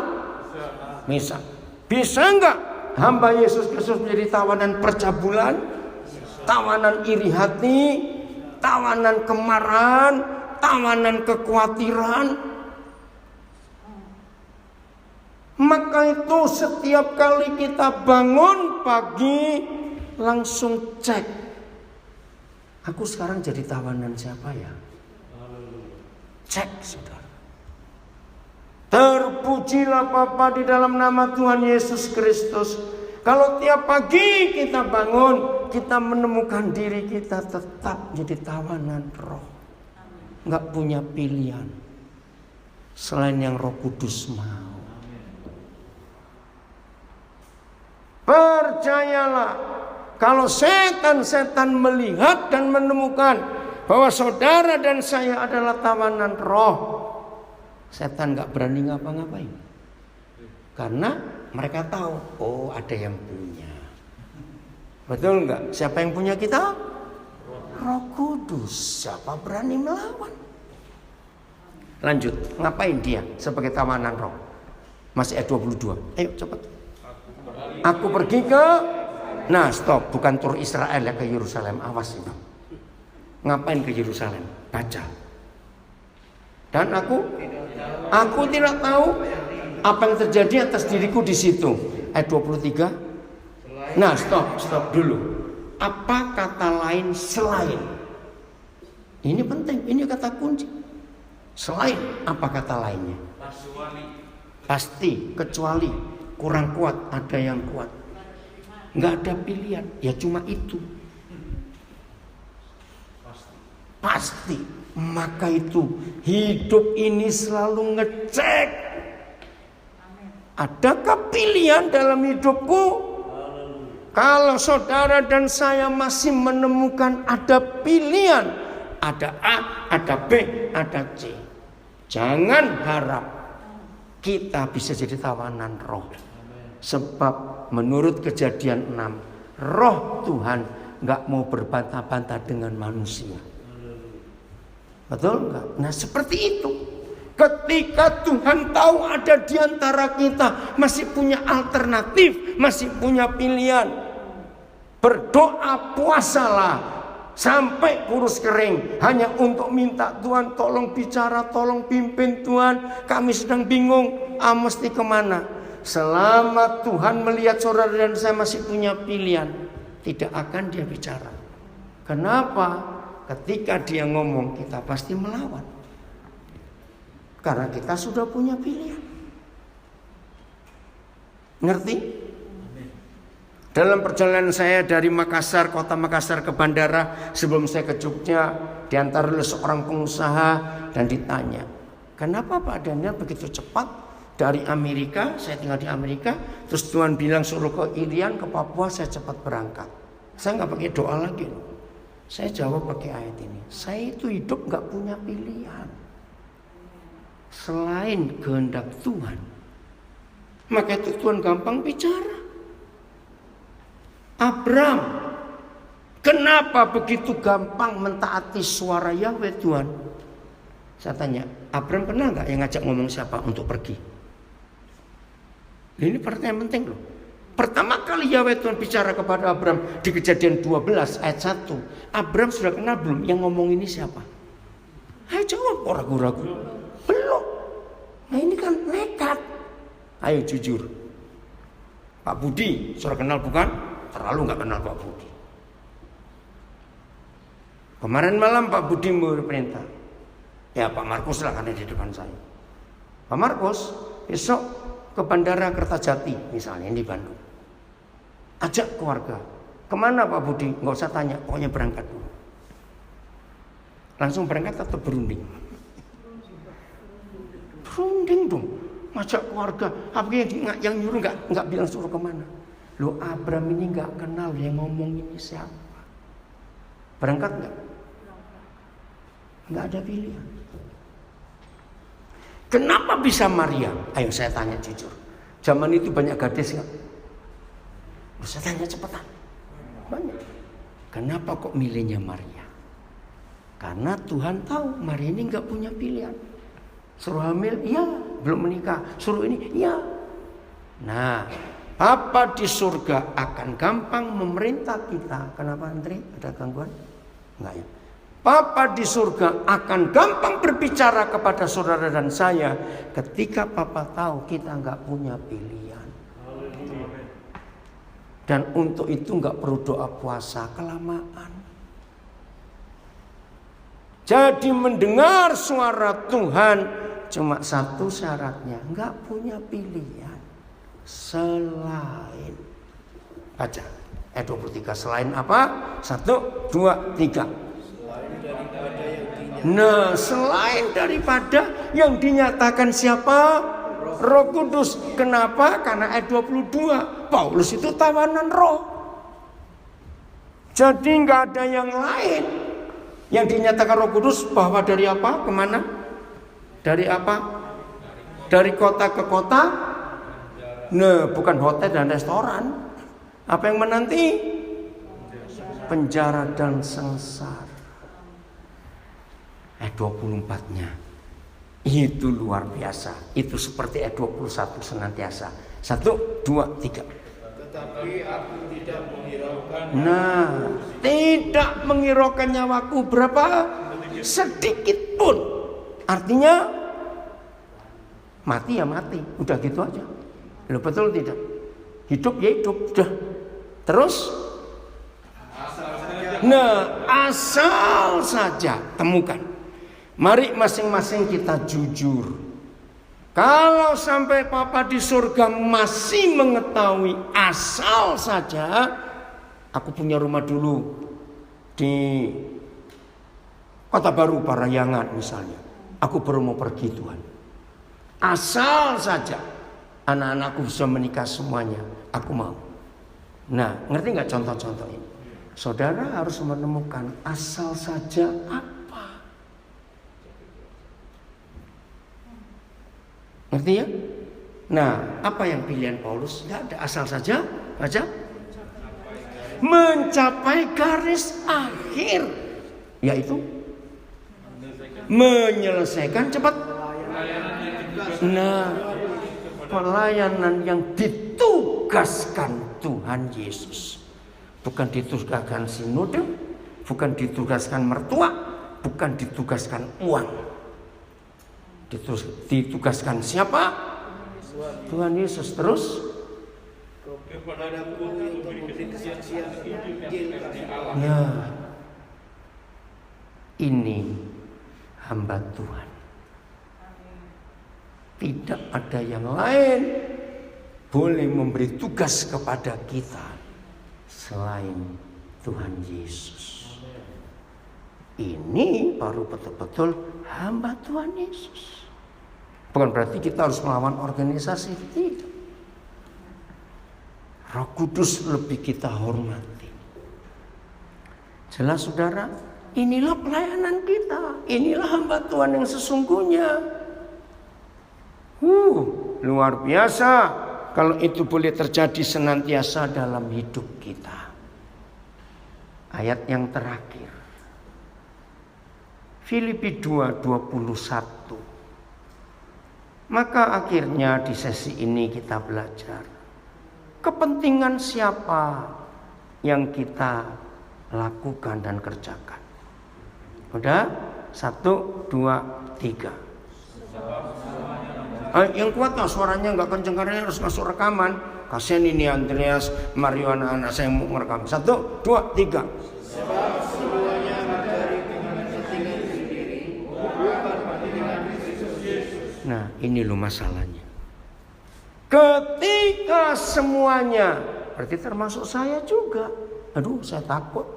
Bisa. Bisa nggak hamba Yesus Kristus menjadi tawanan percabulan? Tawanan iri hati? Tawanan kemarahan? Tawanan kekhawatiran? Maka itu setiap kali kita bangun pagi langsung cek. Aku sekarang jadi tawanan siapa ya? Cek saudara. Terpujilah Bapa di dalam nama Tuhan Yesus Kristus. Kalau tiap pagi kita bangun, kita menemukan diri kita tetap jadi tawanan roh. Nggak punya pilihan selain yang Roh Kudus mau. Percayalah, kalau setan melihat dan menemukan bahwa saudara dan saya adalah tawanan roh, setan gak berani ngapa-ngapain. Karena mereka tahu, oh ada yang punya. Betul gak? Siapa yang punya kita? Roh Kudus. Siapa berani melawan? Lanjut, ngapain dia sebagai tawanan roh? Masih ayat 22. Ayo cepat. Aku pergi ke Nah stop, bukan tur Israel ya ke Yerusalem, awas itu. Ngapain ke Yerusalem? Baca. Dan aku tidak tahu apa yang terjadi atas diriku di situ. Ayat 23. Nah stop dulu. Apa kata lain selain? Ini penting, ini kata kunci. Selain apa kata lainnya? Pasti, kecuali, kurang kuat, ada yang kuat. Nggak ada pilihan, ya cuma itu. Pasti. Maka itu hidup ini selalu ngecek. Adakah pilihan dalam hidupku? Kalau saudara dan saya masih menemukan ada pilihan, ada A, ada B, ada C, jangan harap kita bisa jadi tawanan roh. Sebab menurut Kejadian 6, roh Tuhan gak mau berbantah-bantah dengan manusia. Betul gak? Nah seperti itu. Ketika Tuhan tahu ada di antara kita masih punya alternatif, masih punya pilihan, berdoa, puasalah sampai kurus kering hanya untuk minta Tuhan tolong bicara, tolong pimpin Tuhan, kami sedang bingung, mesti kemana. Selama Tuhan melihat saudara dan saya masih punya pilihan, tidak akan dia bicara. Kenapa? Ketika dia ngomong kita pasti melawan, karena kita sudah punya pilihan. Ngerti? Dalam perjalanan saya dari Makassar, kota Makassar ke bandara, sebelum saya ke Jogja, diantar oleh seorang pengusaha dan ditanya, kenapa Pak Daniel begitu cepat dari Amerika? Saya tinggal di Amerika, terus Tuhan bilang suruh ke Irian, ke Papua, saya cepat berangkat. Saya nggak pakai doa lagi loh. Saya jawab pakai ayat ini. Saya itu hidup nggak punya pilihan selain kehendak Tuhan. Maka itu Tuhan gampang bicara. Abram, kenapa begitu gampang mentaati suara Yahweh Tuhan? Saya tanya, Abram pernah nggak yang ngajak ngomong siapa untuk pergi? Ini pertanyaan penting loh. Pertama kali Yahweh Tuhan bicara kepada Abram di Kejadian 12 ayat 1. Abram sudah kenal belum yang ngomong ini siapa? Ayo jawab, kok ragu-ragu? Belum. Nah ini kan nekat. Ayo jujur. Pak Budi, sudah kenal bukan? Terlalu nggak kenal Pak Budi. Kemarin malam Pak Budi berperintah. Ya Pak Markus lah karena di depan saya. Pak Markus, besok ke Bandara Kertajati misalnya di Bandung. Ajak keluarga. Kemana Pak Budi? Nggak usah tanya, pokoknya berangkat dulu. Langsung berangkat atau berunding? Berunding dong. Ngajak keluarga. Apa yang nyuruh nggak bilang suruh kemana? Loh Abram ini nggak kenal yang ngomong ini siapa? Berangkat nggak? Nggak ada pilihan. Kenapa bisa Maria? Ayo saya tanya jujur. Zaman itu banyak gadis nggak? Saya tanya cepetan. Banyak. Kenapa kok milihnya Maria? Karena Tuhan tahu Maria ini nggak punya pilihan. Suruh hamil, iya. Belum menikah, suruh ini, iya. Nah, Bapa di surga akan gampang memerintah kita. Kenapa Andre? Ada gangguan? Enggak ya. Bapa di surga akan gampang berbicara kepada saudara dan saya ketika Papa tahu kita nggak punya pilihan. Dan untuk itu nggak perlu doa puasa kelamaan. Jadi mendengar suara Tuhan cuma satu syaratnya, nggak punya pilihan selain. Baca ayat 23, selain apa? 1, 2, 3. Nah, selain daripada yang dinyatakan siapa? Roh Kudus. Kenapa? Karena ayat 22 Paulus itu tawanan roh. Jadi nggak ada yang lain yang dinyatakan Roh Kudus bahwa dari apa? Kemana? Dari apa? Dari kota ke kota? Nah, bukan hotel dan restoran. Apa yang menanti? Penjara dan sengsara. Ayat 24-nya itu luar biasa. Itu seperti ayat 21 senantiasa. 1, 2, 3. Tetapi aku tidak mengira Nah, tidak menghiraukan nyawaku berapa? Sedikit pun. Artinya mati ya mati, udah gitu aja. Loh, betul tidak? Hidup ya hidup, udah. Terus? Nah, asal saja temukan. Mari masing-masing kita jujur. Kalau sampai Papa di surga masih mengetahui asal saja, aku punya rumah dulu di Kota Baru Parahyangan misalnya. Aku baru mau pergi Tuhan. Asal saja anak-anakku bisa menikah semuanya, aku mau. Nah, ngerti nggak contoh-contoh ini? Saudara harus menemukan asal saja apa. Ngerti ya? Nah, apa yang pilihan Paulus? Nggak ada, asal saja. Baca. Mencapai garis akhir, yaitu menyelesaikan cepat. Nah, pelayanan yang ditugaskan Tuhan Yesus. Bukan ditugaskan sinode, bukan ditugaskan mertua, bukan ditugaskan uang. Ditugaskan siapa? Tuhan Yesus. Terus ya, ini hamba Tuhan. Tidak ada yang lain boleh memberi tugas kepada kita selain Tuhan Yesus. Ini baru betul-betul hamba Tuhan Yesus. Bukan berarti kita harus melawan organisasi, tidak. Roh Kudus lebih kita hormati. Jelas saudara, inilah pelayanan kita. Inilah hamba Tuhan yang sesungguhnya. Luar biasa kalau itu boleh terjadi senantiasa dalam hidup kita. Ayat yang terakhir, Filipi 2:21. Maka akhirnya di sesi ini kita belajar kepentingan siapa yang kita lakukan dan kerjakan. Udah? 1, 2, 3. Yang kuat lah suaranya, nggak kenceng karena harus masuk rekaman. Kasian ini Andreas, Mario, anak-anak saya mau merekam. 1, 2, 3. Sebab semuanya mencari kepentingan sendiri, bukan kepentingan Kristus Yesus. Nah, ini loh masalahnya. Ketika semuanya, berarti termasuk saya juga. Aduh, saya takut.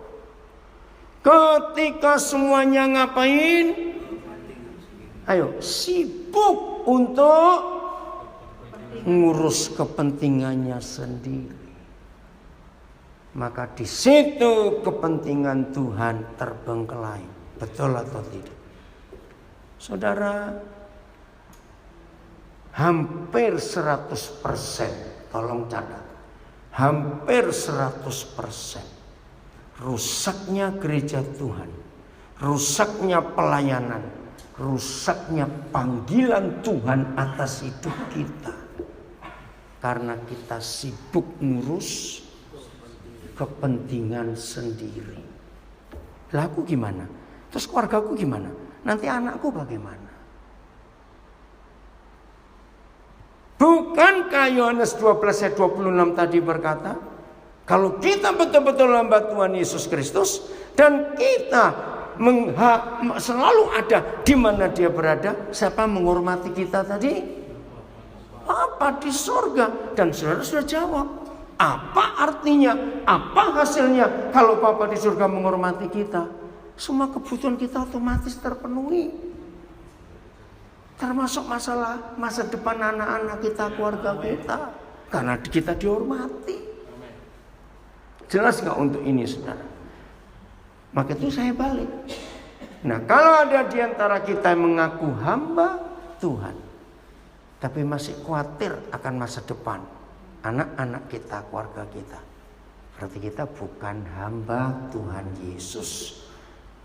Ketika semuanya ngapain? Ayo, sibuk untuk ngurus kepentingannya sendiri. Maka di situ kepentingan Tuhan terbengkelai. Betul atau tidak? Saudara, hampir 100%, tolong catat, hampir 100% rusaknya gereja Tuhan, rusaknya pelayanan, rusaknya panggilan Tuhan atas hidup kita, karena kita sibuk ngurus kepentingan sendiri. Lah aku gimana? Terus keluargaku gimana? Nanti anakku bagaimana? Bukankah Yohanes 12 ayat 26 tadi berkata, kalau kita betul-betul hamba Tuhan Yesus Kristus dan kita selalu ada di mana dia berada, siapa menghormati kita tadi? Bapa di surga. Dan saudara sudah jawab. Apa artinya? Apa hasilnya kalau Bapa di surga menghormati kita? Semua kebutuhan kita otomatis terpenuhi. Termasuk masalah masa depan anak-anak kita, keluarga kita. Karena kita dihormati. Jelas gak untuk ini saudara? Maka itu saya balik. Nah, kalau ada di antara kita yang mengaku hamba Tuhan, tapi masih khawatir akan masa depan anak-anak kita, keluarga kita, berarti kita bukan hamba Tuhan Yesus.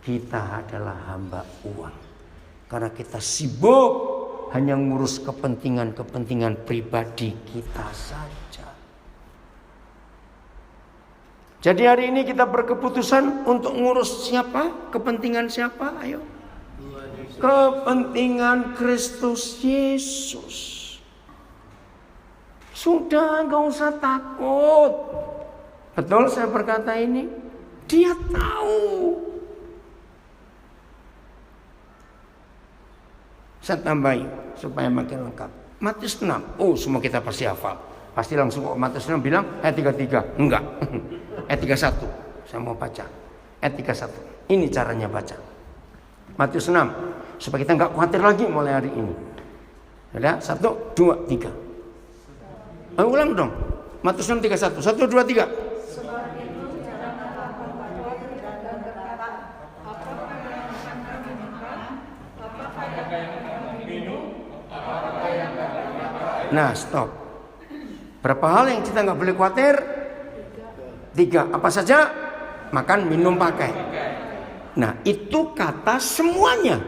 Kita adalah hamba uang. Karena kita sibuk hanya ngurus kepentingan-kepentingan pribadi kita saja. Jadi hari ini kita berkeputusan untuk ngurus siapa? Kepentingan siapa? Ayo. Kepentingan Kristus Yesus. Sudah, gak usah takut. Betul saya berkata ini? Dia tahu. Saya tambahi supaya makin lengkap. Matius 6. Oh, semua kita pasti hafal. Pasti langsung kok Matius 6 bilang ayat 33. Enggak. Ayat 31. Saya mau baca. Ayat 31. Ini caranya baca. Matius 6. Supaya kita enggak khawatir lagi mulai hari ini. Ada? 1, 2, 3. Ulang dong. Matius 6, 31. 1, 2, 3. Nah, stop. Berapa hal yang kita nggak boleh khawatir? 3. Apa saja? Makan, minum, pakai. Nah, itu kata semuanya.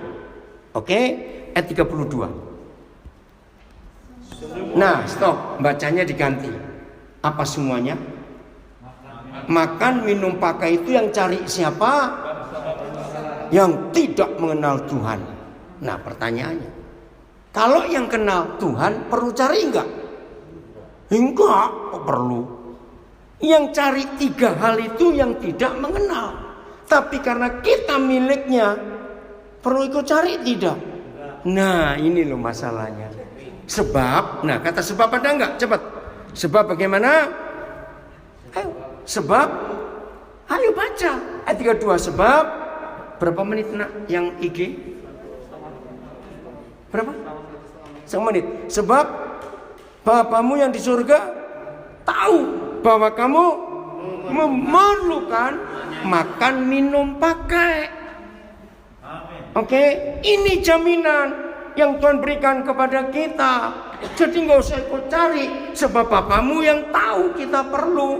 Oke, ayat 32. Nah, stop. Bacanya diganti. Apa semuanya? Makan, minum, pakai itu yang cari siapa? Yang tidak mengenal Tuhan. Nah, pertanyaannya, kalau yang kenal Tuhan perlu cari enggak? Enggak, kok perlu. Yang cari 3 hal itu yang tidak mengenal. Tapi karena kita miliknya, perlu ikut cari tidak? Nah, ini loh masalahnya. Sebab, nah kata sebab ada enggak? Cepat. Sebab bagaimana? Ayo, sebab. Ayo baca. Ayat 32 sebab. Berapa menit nak yang IG? Berapa? 1 menit. Sebab Bapamu yang di surga tahu bahwa kamu memerlukan makan, minum, pakai. Oke, ini jaminan yang Tuhan berikan kepada kita. Jadi nggak usah ikut cari, sebab Bapamu yang tahu kita perlu.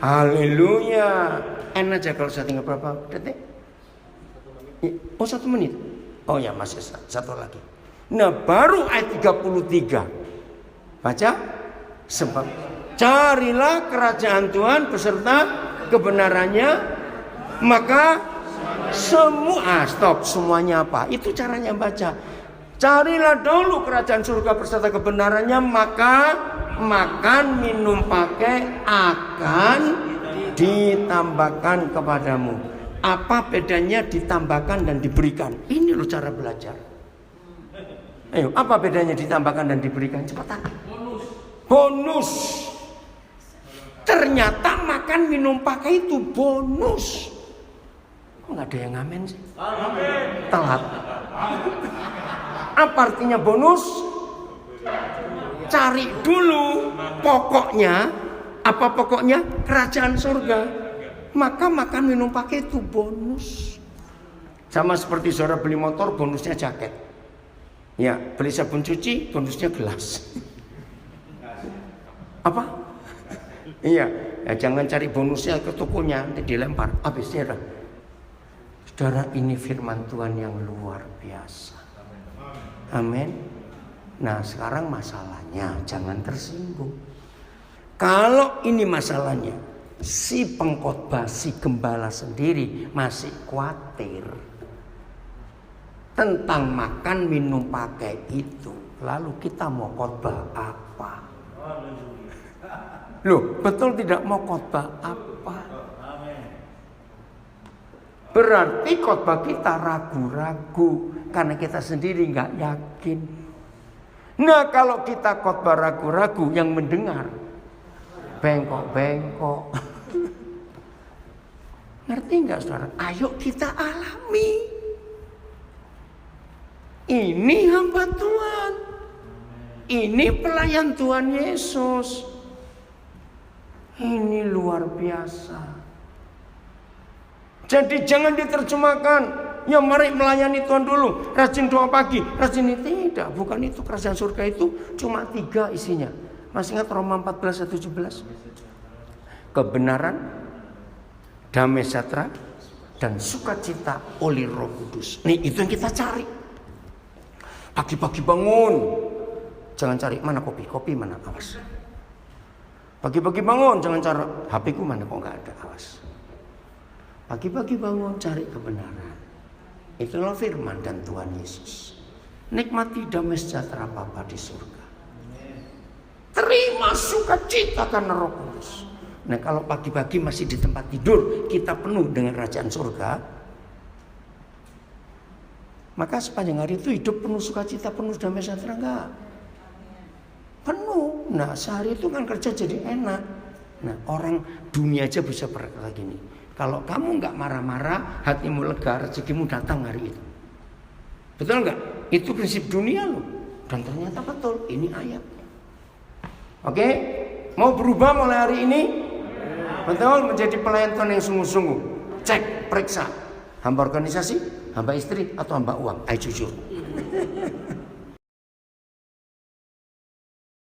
Haleluya. Enak aja kalau saya tinggal berapa detik? Oh, 1 menit. Oh ya, masih 1 lagi. Nah, baru ayat 33. Baca. Sebab carilah kerajaan Tuhan beserta kebenarannya, maka semua stop, semuanya apa? Itu caranya baca. Carilah dulu kerajaan surga beserta kebenarannya, maka makan, minum, pakai akan ditambahkan kepadamu. Apa bedanya ditambahkan dan diberikan? Ini loh cara belajar. Ayo, apa bedanya ditambahkan dan diberikan? Cepetan. Bonus. Ternyata makan, minum, pakai itu bonus. Kok nggak ada yang ngamen sih? Telat. Apa artinya bonus? Cari dulu pokoknya. Apa pokoknya? Kerajaan surga. Maka makan, minum, pakai itu bonus. Sama seperti saudara beli motor, bonusnya jaket. Ya, beli sabun cuci, bonusnya gelas. Apa? Iya, ya, jangan cari bonusnya ke tokonya, nanti dilempar. Habisnya dah. Saudara, ini firman Tuhan yang luar biasa. Amin. Nah, sekarang masalahnya jangan tersinggung. Kalau ini masalahnya, si pengkhotbah, si gembala sendiri masih khawatir tentang makan, minum, pakai itu. Lalu kita mau khotbah apa? Loh, betul tidak mau khotbah apa? Berarti khotbah kita ragu-ragu karena kita sendiri nggak yakin. Nah, kalau kita khotbah ragu-ragu, yang mendengar bengkok-bengkok. Ngerti nggak saudara? Ayo kita alami. Ini hamba Tuhan. Ini pelayan Tuhan Yesus. Ini luar biasa. Jadi jangan diterjemahkan, ya mari melayani Tuhan dulu, rajin doa pagi, rajin ini. Tidak, bukan itu. Kerajaan surga itu cuma 3 isinya. Masih ingat Roma 14 ayat 17? Kebenaran, damai sejahtera, dan sukacita oleh Roh Kudus. Nih, itu yang kita cari. Pagi-pagi bangun, jangan cari mana kopi mana, awas. Pagi-pagi bangun, jangan cari HP-ku mana kok nggak ada, awas. Pagi-pagi bangun, cari kebenaran. Itulah firman dan Tuhan Yesus. Nikmati damai sejahtera Bapa di surga. Terima sukacita karena Roh Kudus. Nah, kalau pagi-pagi masih di tempat tidur, kita penuh dengan kerajaan surga, maka sepanjang hari itu hidup penuh sukacita, penuh damai sejahtera enggak? Penuh. Nah, sehari itu kan kerja jadi enak. Nah, orang dunia aja bisa berkata gini, kalau kamu enggak marah-marah, hatimu lega, rezekimu datang hari itu. Betul enggak? Itu prinsip dunia loh. Dan ternyata betul, ini ayatnya. Oke? Mau berubah mulai hari ini? Betul, menjadi pelayan Tuhan yang sungguh-sungguh. Cek, periksa. Hamba organisasi, hamba istri, atau hamba uang? Ayo jujur.